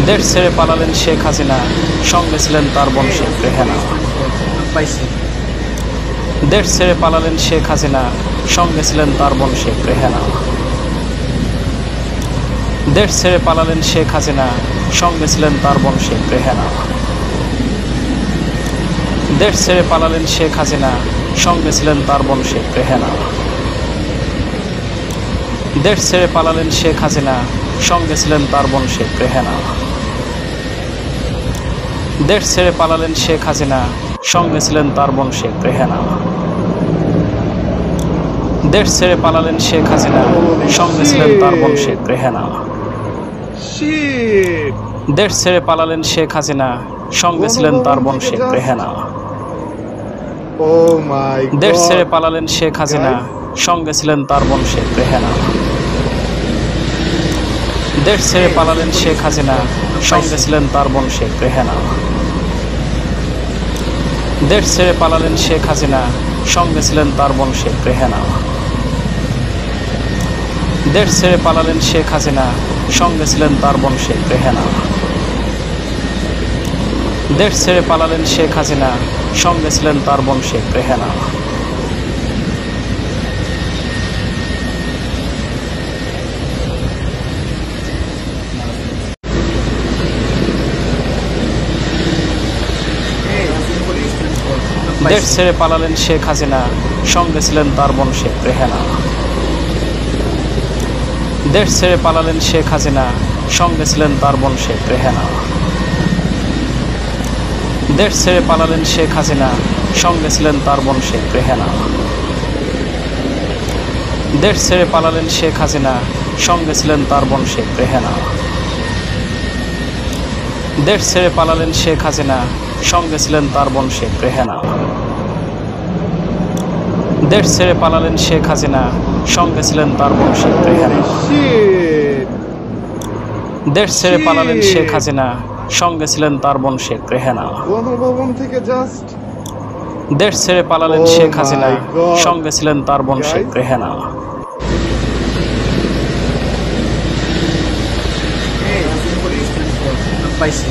দেশ ছেড়ে পালালেন শেখ হাসিনা, সঙ্গে ছিলেন তার বোন শেখ রেহানা। দেশ ছেড়ে পালালেন শেখ হাসিনা, সঙ্গে ছিলেন তার বোন শেখ রেহানা। দেশ ছেড়ে পালালেন শেখ হাসিনা, সঙ্গে ছিলেন তার বোন শেখ রেহানা। দেশ ছেড়ে পালালেন শেখ হাসিনা, সঙ্গে ছিলেন তার বোন শেখ রেহানা। দেশ ছেড়ে পালালেন শেখ হাসিনা, সঙ্গে ছিলেন তার বোন শেখ রেহানা। দেশ ছেড়ে পালালেন শেখ হাসিনা, সঙ্গে ছিলেন তার বোন শেখ রেহানা। দেশ ছেড়ে পালালেন শেখ হাসিনা, সঙ্গে ছিলেন তার বোন শেখ রেহানা। দেশ ছেড়ে পালালেন শেখ হাসিনা, সঙ্গে ছিলেন তার বোন শেখ রেহানা। দেশ ছেড়ে পালালেন শেখ হাসিনা, সঙ্গে ছিলেন তার বোন শেখ রেহানা। দেশ ছেড়ে পালালেন শেখ হাসিনা, সঙ্গে ছিলেন তার বোন শেখ রেহানা। দেশ ছেড়ে পালালেন শেখ হাসিনা, সঙ্গে ছিলেন তার বোন শেখ রেহানা। দেশ ছেড়ে পালালেন শেখ হাসিনা, সঙ্গে ছিলেন তার বোন শেখ রেহানা। দেশ ছেড়ে পালালেন শেখ হাসিনা, সঙ্গে ছিলেন তার বোন শেখ রেহানা। দেশ ছেড়ে পালালেন শেখ হাসিনা, সঙ্গে ছিলেন তার বোন শেখ রেহানা। দেশ ছেড়ে পালালেন শেখ হাসিনা, সঙ্গে ছিলেন তার বোন শেখ রেহানা। দেশ ছেড়ে পালালেন শেখ হাসিনা, সঙ্গে ছিলেন তার বোন শেখ রেহানা। দেশ ছেড়ে পালালেন শেখ হাসিনা, সঙ্গে ছিলেন তার বোন শেখ রেহানা। দেশ ছেড়ে পালালেন শেখ হাসিনা, সঙ্গে ছিলেন তার বোন শেখ রেহানা। দেশ ছেড়ে পালালেন শেখ হাসিনা, সঙ্গে ছিলেন তার বোন শেখ রেহানা। দেশ ছেড়ে পালালেন শেখ হাসিনা, সঙ্গে ছিলেন তার বোন শেখ রেহানা। দেশ ছেড়ে পালালেন শেখ হাসিনা, সঙ্গে ছিলেন তার বোন শেখ রেহানা। পাইছি।